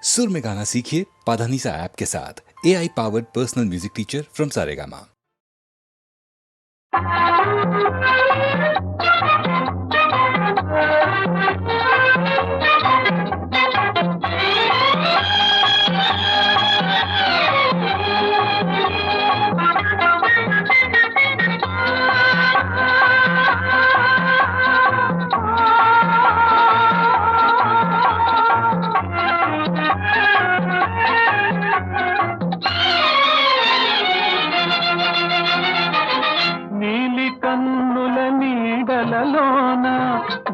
सुर में गाना सीखिए पाधानीसा ऐप के साथ। AI powered personal music teacher from Saregama.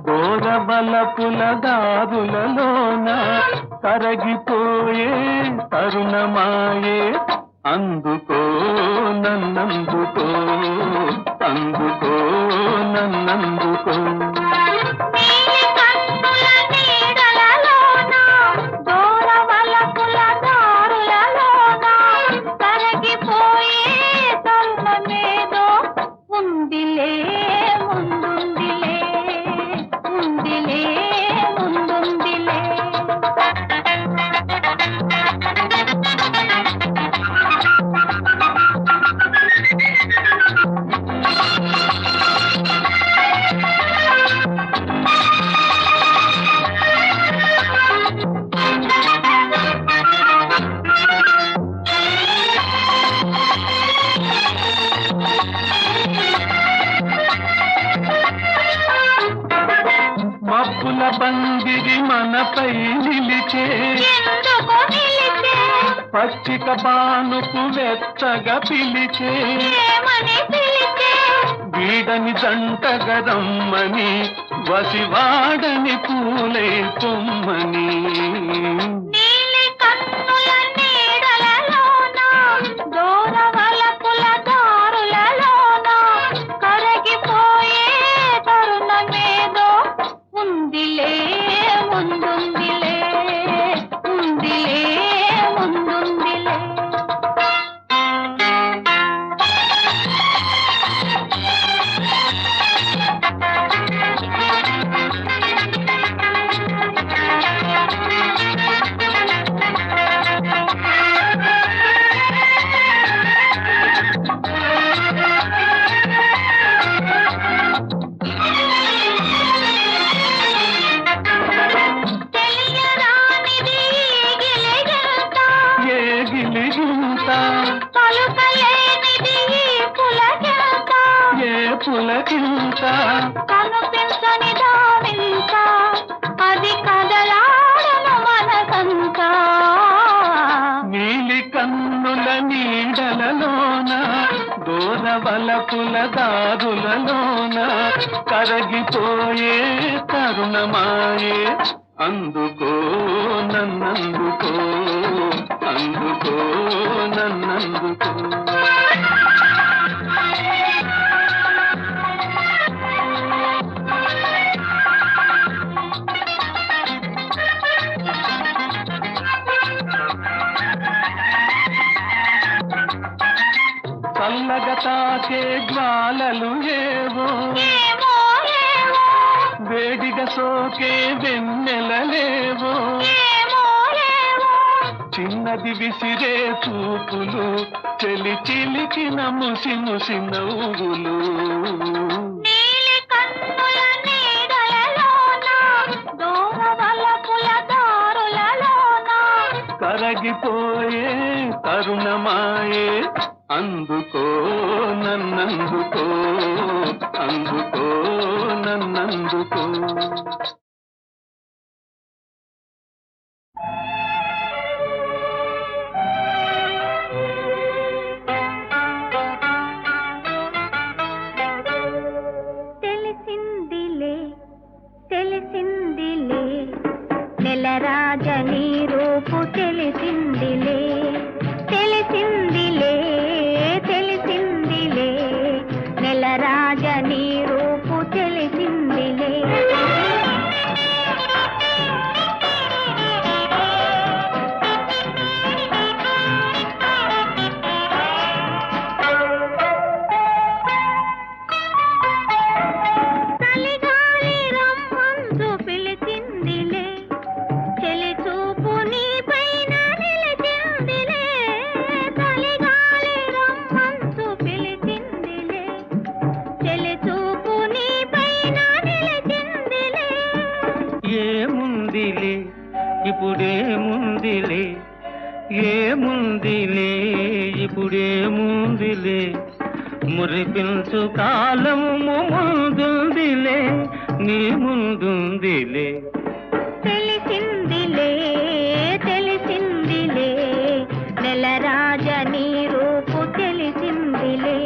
గోరబలపుల దారులలోన కరగిపోయే తరుణమాయే అందుకో నన్నందుకో అందుకో నన్నందుకో మబ్బుల పందిరి మనపై నిలిచే పచ్చిక బానుకు వెచ్చగా పిలిచే వీడని జంటగా రమ్మని వసివాడని పూలే కొమ్మని పులకింత కనుపించని దావింత అది కదలాడన మనసంతా నీలి కన్నుల నీడలలోన దూరవలపుల దారులలోన కరగిపోయే తరుణమాయే అందుకో నన్నందుకో అందుకో నన్నందుకో చల్లగా తాకే జ్వాలలు ఏవో వేడిగా సోకే వెన్నెలలేవో చిన్నది విసిరే చూపులు చెలి చిలికిన ముసి ముసి నవ్వులు కరగిపోయే తరుణమాయే అందుకో నన్నందుకో అందుకో నన్నందుకో తెలిసిందిలే తెలిసిందిలే నెలరాజని రూపు తెలిసిందిలే తెలిసిందిలే తెలిసిందిలే నెలరాజని రూపు తెలిసిందిలే ఇప్పుడేముందిలే ఏముందిలే ఇప్పుడేముందిలే మురిపించు కాలము ముందుందిలే నీ ముందుందిలే తెలిసిందిలే తెలిసిందిలే నెలరాజ నీ రూపు తెలిసిందిలే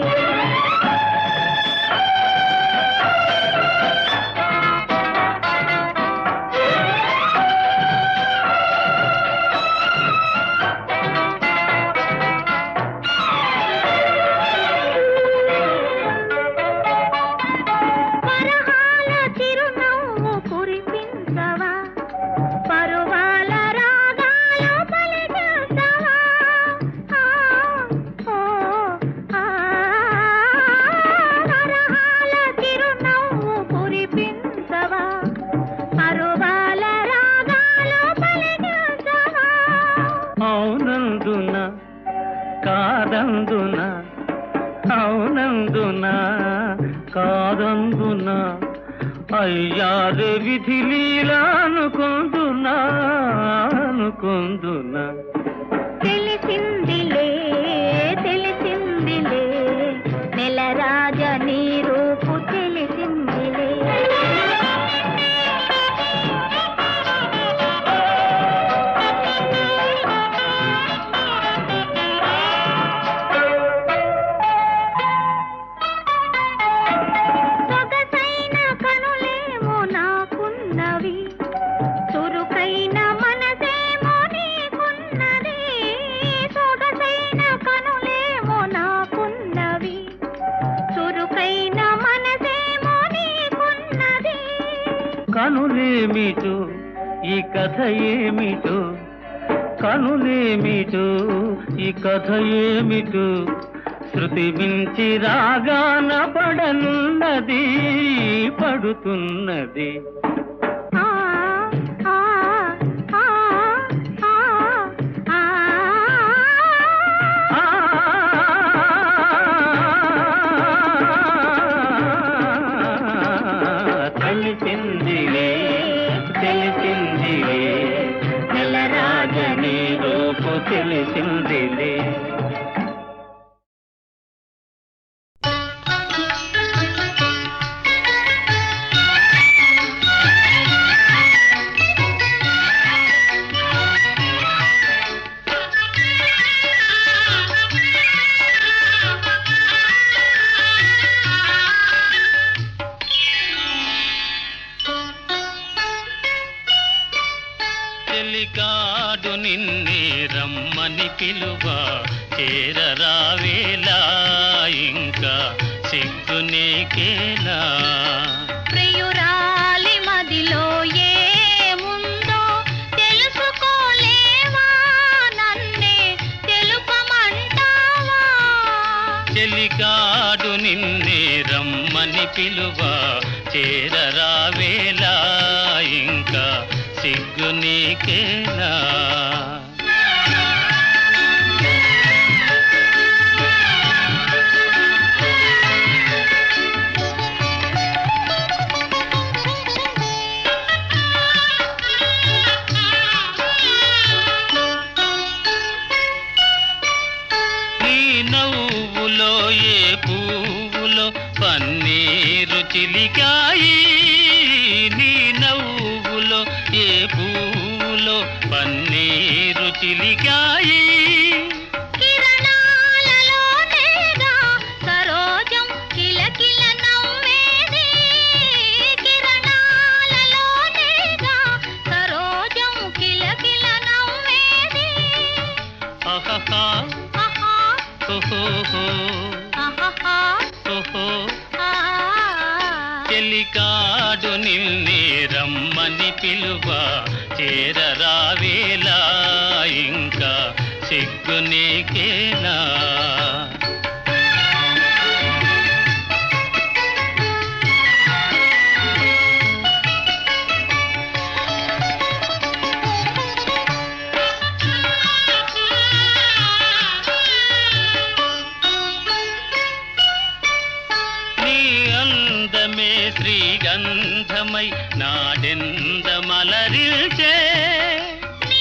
అవునందున కాదందున అవునందున కాదందున అయ్యారే విధి లీలా అనుకుందునా అనుకుందునా తెలిసిందిలే తెలిసిందిలే నెలరాజ నీ రూపు తెలిసిందిలే సొగసైన కనులేమో నాకున్నవి చురుకైన మనసేమో నీకున్నది సొగసైన కనులేమో నాకున్నవి చురుకైన మనసేమో నీకున్నది కనులేమిటో ఈ కథ ఏమిటో కనులేమిటో ఈ కథ ఏమిటో శృతి మించి రాగాన పడనున్నది పడుతున్నది ఆ ఆ ఆ ఆ ఆ తెలిసిందిలే తెలిసిందిలే నెలరాజ నీ రూపు తెలిసిందిలే చెలికాడు నిన్నే రమ్మని పిలువ చేరరావేలా ఇంకా సిగ్గు నీకేలా ప్రియురాలి మదిలో ఏముందో తెలుసుకోలేవా నన్నే తెలుపమంటావా చెలికాడు నిన్నే రమ్మని పిలువ చేరరావేలా ఇంకా సిగ్గు నీకేలా నీ నవ్వులో ఏ పువ్వులో పన్నీరు చిలికాయి నీ నవ్వులో ఏ పువ్వులో పన్నీరు చిలికాయి కిరణాలలోనేగా సరోజం కిలకిల నవ్వేది కిరణాలలోనేగా సరోజం కిలకిల నవ్వేది ఆహా ఆహా ఓహో ఆహా ఓహో ఆ చెలికాడు నిన్నే రమ్మని పిలువ చేరరావేలా ఇంకా సిగ్గు నీకేలా నీ అందమే శ్రీగంధమై నాడెంద మలరిల్చే నీ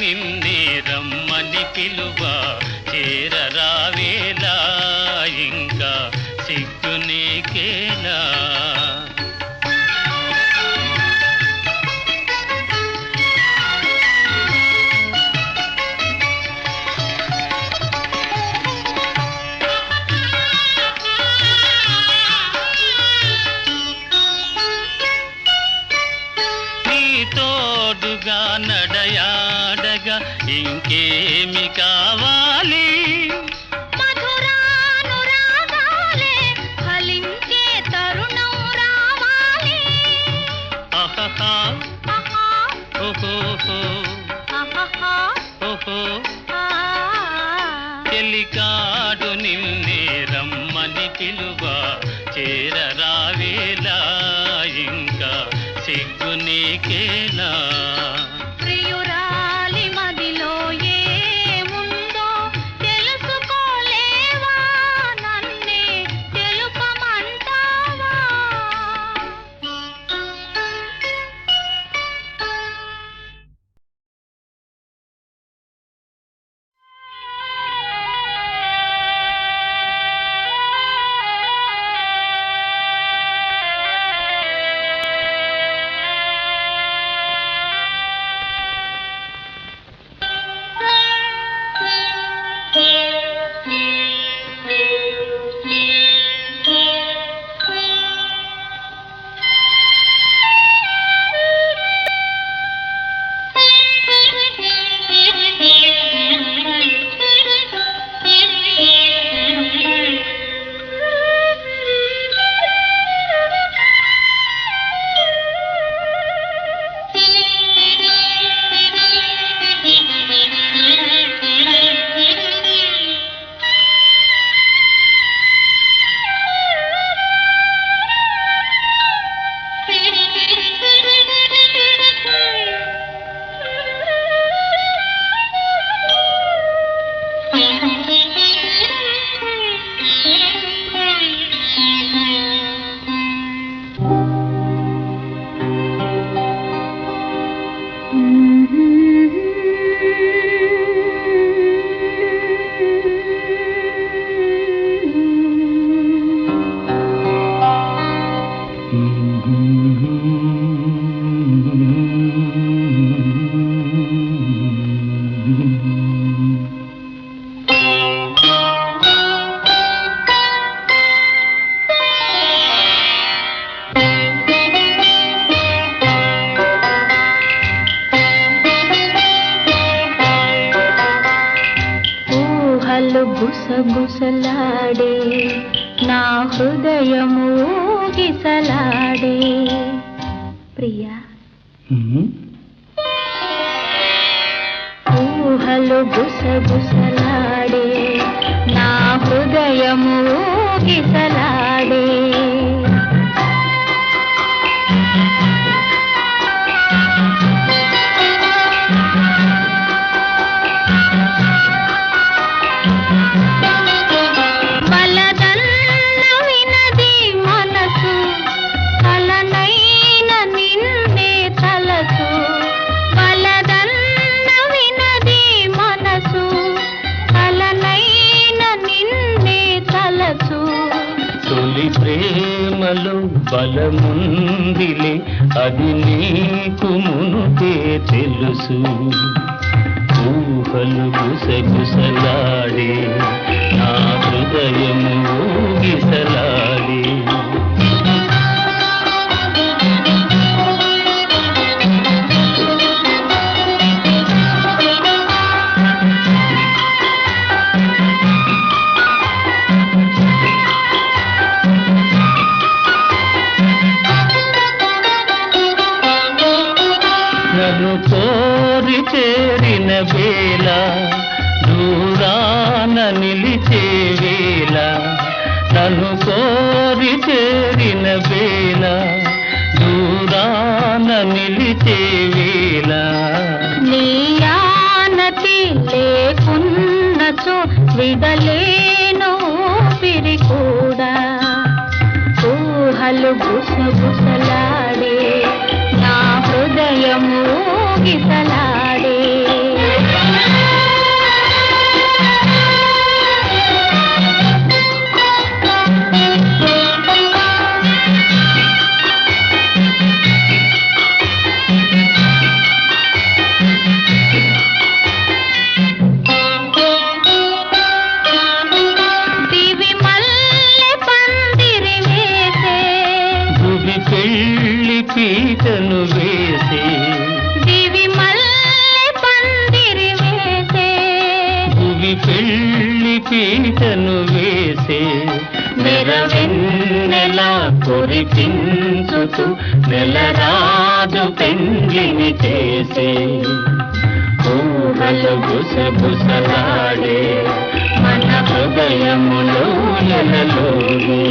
నిన్నే రమ్మని పిలువ చేరరావేలా ఇంకా సిగ్గు నీకేలా తోడుగా నడయాడగా ఇంకేమి కావాలి మధురానురాగాలే ఫలించే తరుణం రావాలి ఆహాహా ఆహా ఓహోహో ఆహాహా ఓహో ఆ చెలికాడు నిన్నే రమ్మని పిలువ చేరరావేలా ఇంకా సిగ్గు నీకేలా ప్రియురాలి మదిలో ఏముందో తెలుసుకోలేవా నన్నే తెలుపమంటావా గుసగుసలాడే నా హృదయము గిసలాడే ప్రియా ఊహలు గుసగుసలాడే నా హృదయము గిసలాడే ప్రేమలో బలముందిలే అది నీకు మునుపే తెలుసు ఊహలు గుసగుసలాడే నా హృదయము ఊగిసలాడే నన్ను కోరి చేరిన వేళ దూరాన నిలిచే వేళ నన్ను కోరి చేరిన వేళ దూరాన నిలిచే వేళ నీయానతి లేకున్నచో విడలేను పిరి కూడా ఊహలు గుసగుసలాడే నా హృదయము గిసలాడే పీటను వేసే నెరవెన్నెలా కురిపించుతూ నెలరాజు పెండ్లిని చేసే ఊహలు గుసగుసలాడే మన హృదయములో ఎలలోనే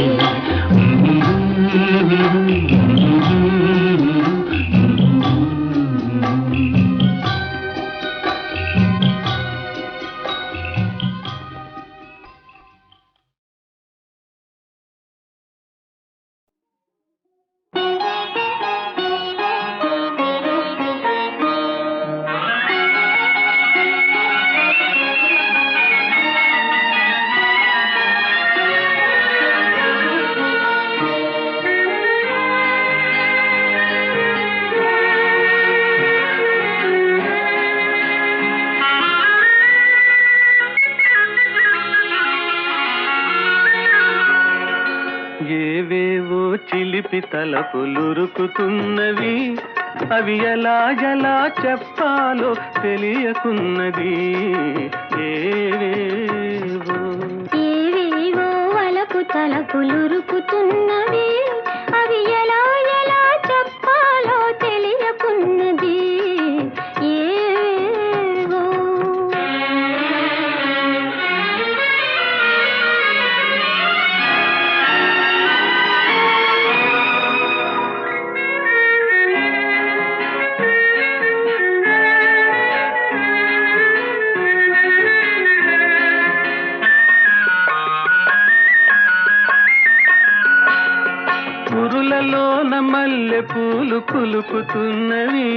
ఏవేవో చిలిపి తలపులురుకుతున్నవి అవి ఎలా ఎలా చెప్పాలో తెలియకున్నది ఏవేవో ఏవేవో వలపు తలపులురుకుతున్నవి అవి ఎలా ఎలా చెప్పాలో తెలియకున్నది ఏవేవో పురులలోన మల్లె పూలు కులుకుతున్నవి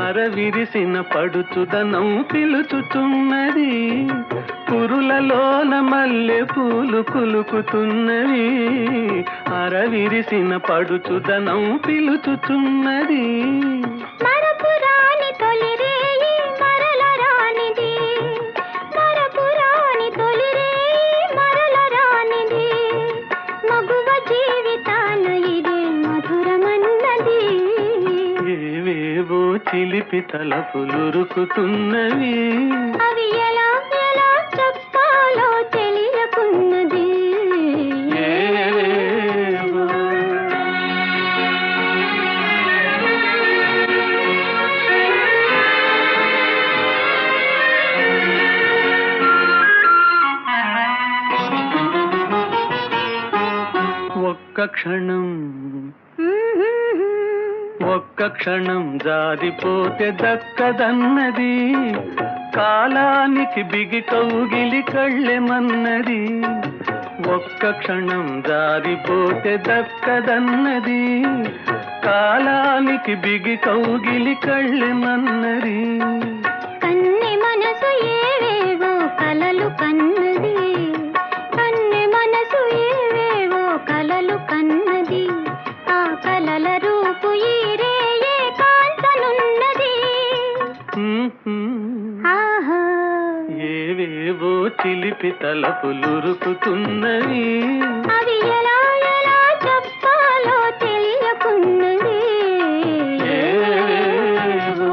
అరవిరిసిన పడుచుదనం పిలుచుచున్నది పురులలోన మల్లె పూలు కులుకుతున్నవి అరవిరిసిన పడుచుదనం పిలుచుచున్నది మరపురాని తొలిరేయి మరల రానిది మరపురాని తొలిరేయి మరల రానిది మగువ జీవితాన ఇదే మధురమన్నది ఏవేవో చిలిపి తలపులురుకుతున్నవి అవి ఎలా ఎలా చెప్పాలో తెలియకున్నది ఏవేవో ఒక్క క్షణం జారిపోతే దక్కదన్నది కాలానికి బిగి కౌగిలి కళ్ళెమన్నది ఒక్క క్షణం జారిపోతే దక్కదన్నది కాలానికి బిగి కౌగిలి కళ్ళెమన్నది కన్నె మనసు ఏవేవో కలలు కన్నది కన్నె మనసు ఏవేవో కలలు కన్నది ఆ కలల రూపు ఈ రేయే కాంతనున్నది ఆహా ఏవేవో చిలిపి తలపులురుకుతున్నవి అవి ఎలా ఎలా చెప్పాలో తెలియకున్నది ఏవేవో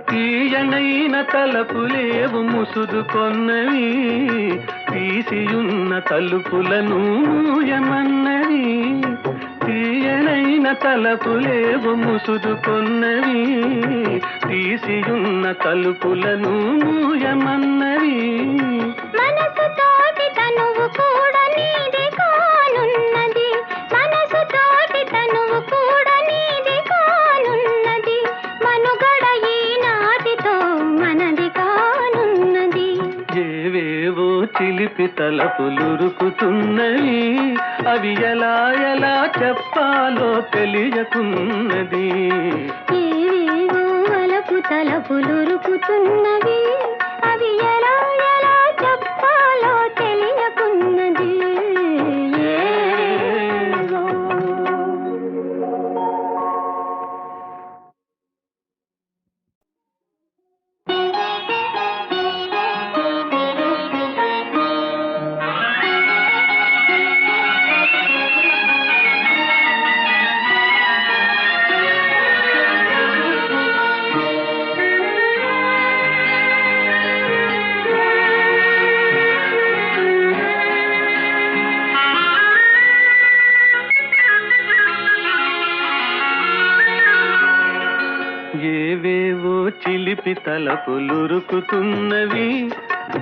తీయనైన తలపులేవు ముసుదుకొన్నవి తీసియున్న తలుపులను మూయమన్నవి తీయనైన తలపులేవు ముసుదుకొన్నవి తీసియున్న తలుపులను మూయమన్నవి మనసు తోటి తనువు కూడా నీది కానున్నది మనసు తోటి తనువు కూడా నీది కానున్నది మనుగడ ఈనాటితో మనది కానున్నది ఏవేవో చిలిపి తలపులురుకుతున్నవి అవి ఎలా ఎలా చెప్పాలో తెలియకున్నది ఏవేవో వలపు తలపులురుకుతున్నవి అవి ఎలా ఎలా చెప్పాలో తెలియకున్నది ఏవేవో చిలిపి తలపులురుకుతున్నవి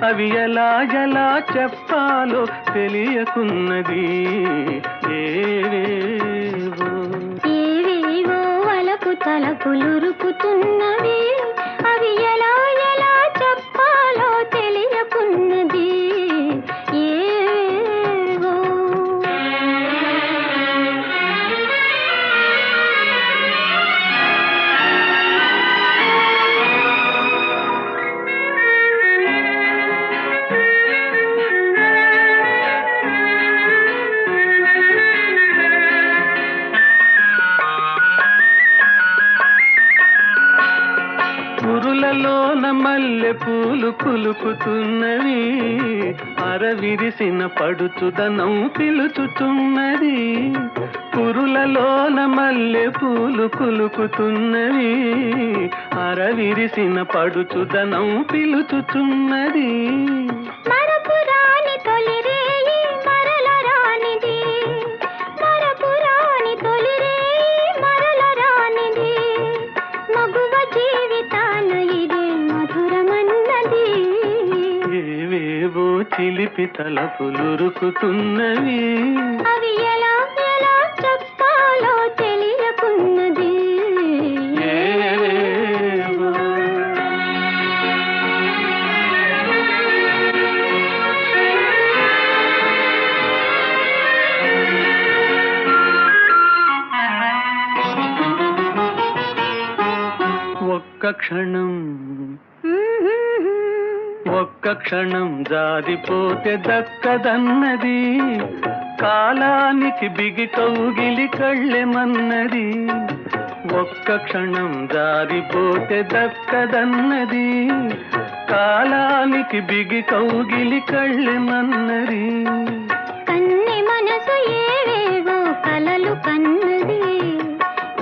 అవి ఎలా ఎలా చెప్పాలో తెలియకున్నది ఏవేవో ఏవేవో వలపు తలపులురుకుతున్నవి అవి ఎలా ఎలా చెప్పాలో తెలియకున్నది ఏవేవో పురులలోన మల్లె పూలు కులుకుతున్నవి అరవిరిసిన పడుచుదనం పిలుచుచున్నది పురులలోన మల్లె పూలు కులుకుతున్నవి అరవిరిసిన పడుచుదనం పిలుచుచున్నది మరపురాని తొలి రేయి మరల రానిది మరపురాని తొలి రేయి మరల రానిది మగువ జీవితాన ఇదే మధురమన్నది ఏవేవో చిలిపి తలపులురుకుతున్నవి అవి ఎలా ఎలా చెప్పాలో తెలియకున్నది ఏవేవో ఒక్క క్షణం జారిపోతే దక్కదన్నది కాలానికి బిగి కౌగిలి కళ్ళెమన్నది ఒక్క క్షణం జారిపోతే దక్కదన్నది కాలానికి బిగి కౌగిలి కళ్ళెమన్నది కన్నె మనసు ఏవేవో కలలు కన్నది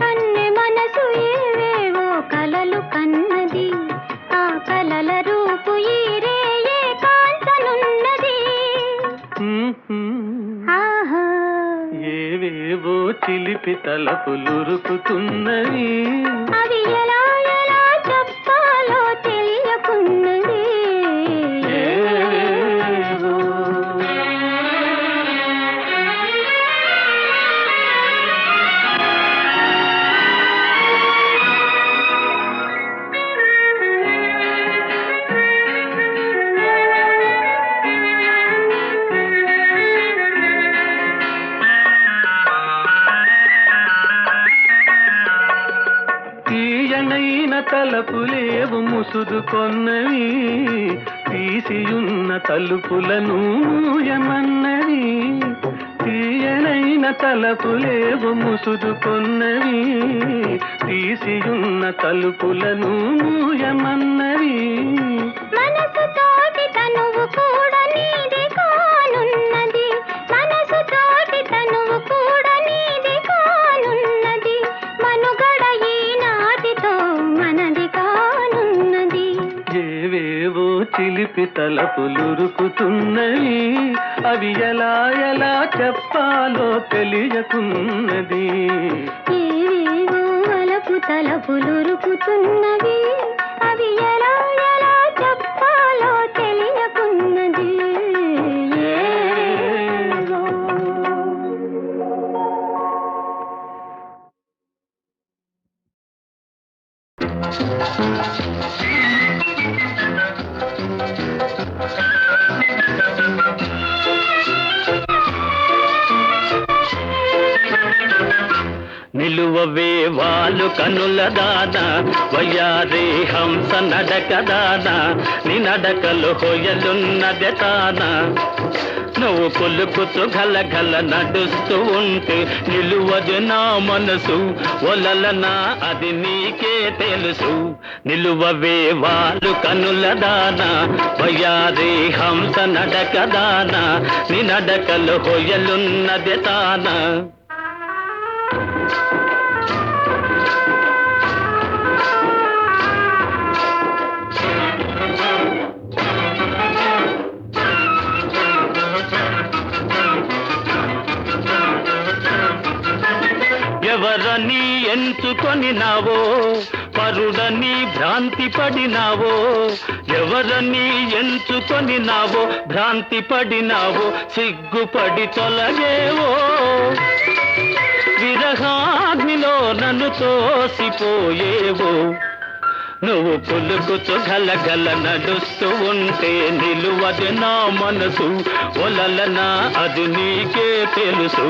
కన్నె మనసు ఏవేవో కలలు కన్నది ఆ కలల రూపు ఈ రేయే కాంచనున్నది ఆహా ఏవేవో చిలిపి తలపులురుకుతున్నవి అవి ఎలా ఎలా చెప్పాలో తెలియకున్నది ఏవేవో తీయనైన తలపులేవు ముసుదుకొన్నవి తీసియున్న తలుపులను మూయమన్నవి తీయనైన తలపులేవు ముసుదుకొన్నవి తీసియున్న తలుపులను మూయమన్నవి మనసు తోటి తనువు కూడా నీది కానున్నది మనసు తోటి తనువు కూడా నీది కానున్నది మనుగడ ఈనాటితో మనది కానున్నది ఏవేవో చిలిపి తలపులురుకుతున్నవి అవి ఎలా ఎలా చెప్పాలో తెలియకున్నది ఏవేవో వలపు తలపులురుకుతున్నవి అవి ఎలా ఎలా చెప్పాలో తెలియకున్నది ఏవేవో నిలువవే వాళ్ళు కనుల దాన వయ్యారి హంస నడక దాన నీ నడకలు హొయలున్నదే తాన నువ్వు కొలుకుతూ గలగల నడుస్తూ ఉంటే నిలువదు నా మనసు ఒలలనా అది నీకే తెలుసు నిలువవే వాళ్ళు కనుల దాన వయ్యారి హంస నడక దాన నీ నడకలు హొయలున్నదే తాన ఎవరని ఎంచుకొని నావో పరుడని భ్రాంతి పడినావో, ఎవరని ఎంచుకొనినావో, భ్రాంతి పడినావో, సిగ్గుపడి తొలగేవో, విరహాగ్నిలో నన్ను తోసిపోయేవో. నువ్వు పులుకుతూ గలగల నడుస్తూ ఉంటే నిలువది నా మనసు, ఒలలనా అది నీకే తెలుసు.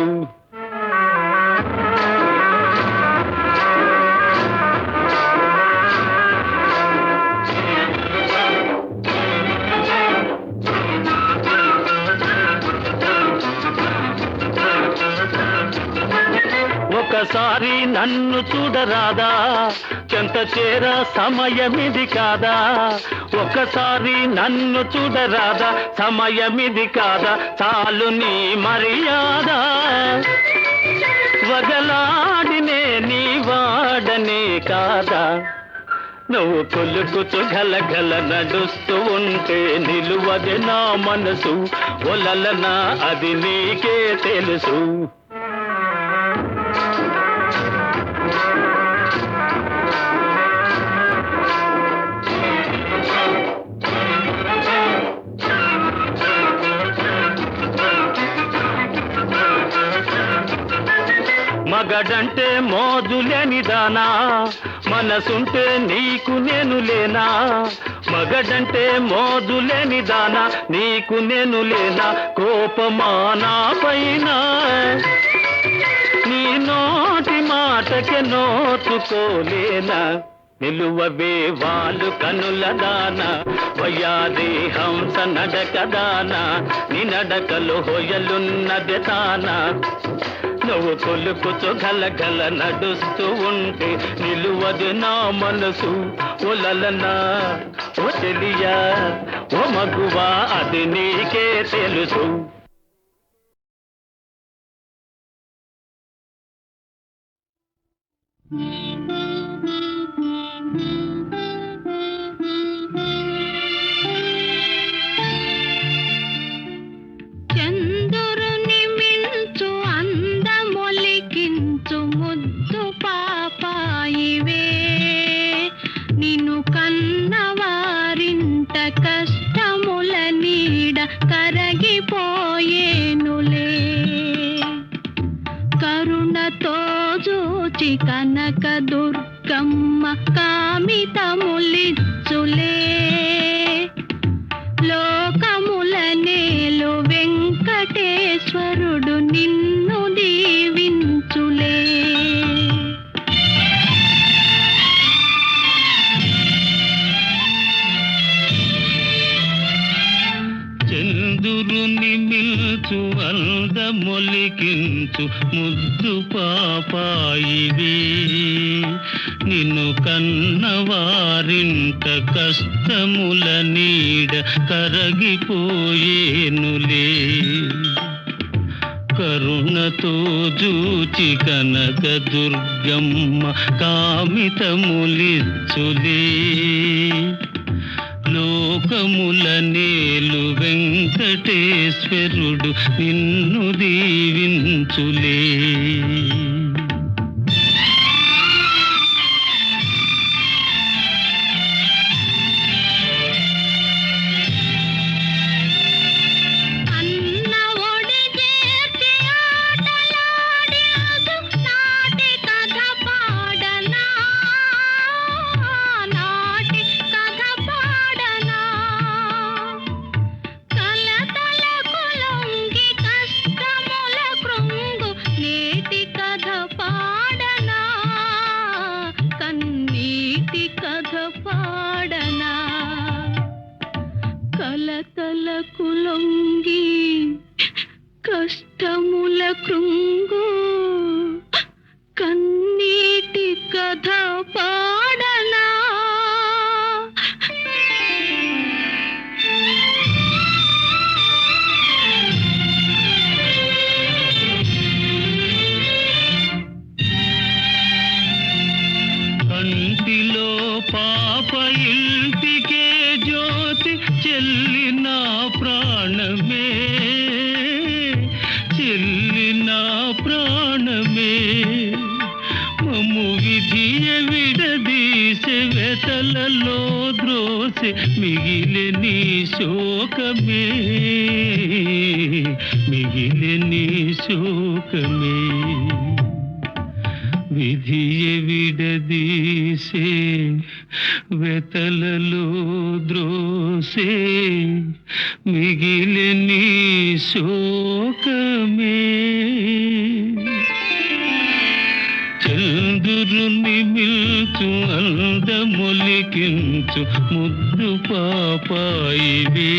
ఒకసారి నన్ను చూడరాదా, చెంత చేర సమయమిది కాదా, ఒకసారి నన్ను చూడరాదా, సమయమిది కాదా, చాలు నీ మర్యాద. వగలాడినే నీ వాడనే కాదా, నువ్వు కొలుకుతూ గలగల నడుస్తూ ఉంటే నిలువది నా మనసు, ఒలలనా అది నీకే తెలుసు. మగడంటే మోజులేని దానా, మనసుంటే నీకు నేను లేనా, మగడంటే మోజులేని దానా, నీకు నేను లేనా, కోపమానా పైన నీ నోటి మాటకే నోచుకోలేనా. నిలువవే వాళ్ళు కనుల దానా, వయ్యాది హంస నడక దానా, నీ నడకలు హొయలున్నది తానా. నువ్వు కొలుకుతూ గలగల నడుస్తూ ఉంటే నిలువదు నా మనసు, ఒలలనా ఓ చెలియా ఓ మగువా అది నీకే తెలుసు. చంద్రుని మించు అందమొలికించు ముద్దు పాపాయివే, నిన్ను కన్నవారింట కష్టముల నీడ కరగిపోయేనులే. కరుణతో చూచి కనక దుర్గమ్మ కామితములిచ్చులే, లోకముల నేలు వెంకటేశ్వరుడు నిన్ను దీవించులే. చంద్రుని మిల్చు అందమొలికించు ముద్దు పాపాయివే, నిన్ను కన్నవారింట కష్టముల నీడ కరగిపోయేనులే. కరుణతో జూచి కనక దుర్గమ్మ కామితములిచ్చులే, లోకముల నేలు వెంకటేశ్వరుడు నిన్ను దీవించులే. కలతలకు లొంగి కష్టముల కృంగు కన్నీటి కథ పాడనా. కంటిలో పాప ఇంటికే జ్యోతి చెల్లిన ప్రాణమే, చెల్లిన ప్రాణ వేతలలో ద్రోసె మిగిలే నీ శోకమే, మిగిలే నీ శోకమే. విధియ విడదీసే వెతలలో ద్రోసే మిగిలే నీ శోకమే. చంద్రుని మిల్చు అందమొలికించు ముద్దు పాపాయివే,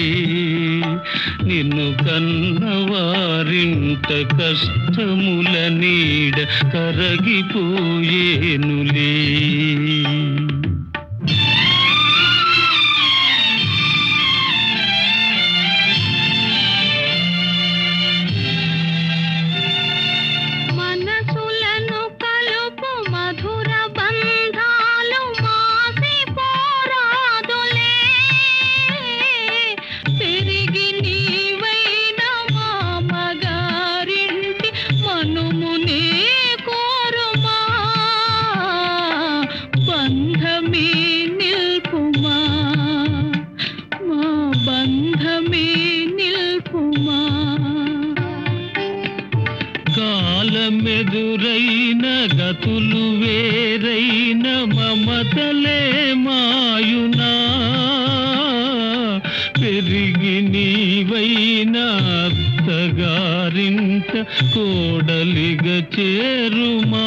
నిన్ను కన్నవారింట కష్టముల నీడ కరగిపోయేనులే. మనసులను కలుపు మధుర బంధాలు మాసిపోరాదులే, పెరిగి నీవైన మామగారింటి మనుమునే కోరుమా, బంధమే నిల్పుమా, మా బంధమే నిల్పుమా. కాలమెదురైన గతులు వేరైన మమతలే మాయునా, పెరిగి నీవైన అత్తగారింట కోడలిగ చేరుమా,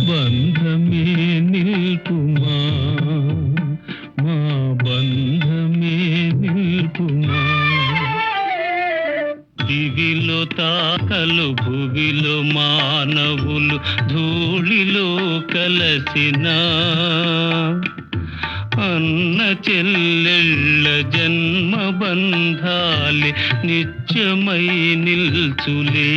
బంధమే నిల్పుమా, మా బంధమే నిల్పుమా. దివిలో తాకలు భువిలో మానవులు ధూళిలో కలసిన, అన్న చెల్లెళ్ళ జన్మ బంధాలి నిత్యమై నిల్చులే.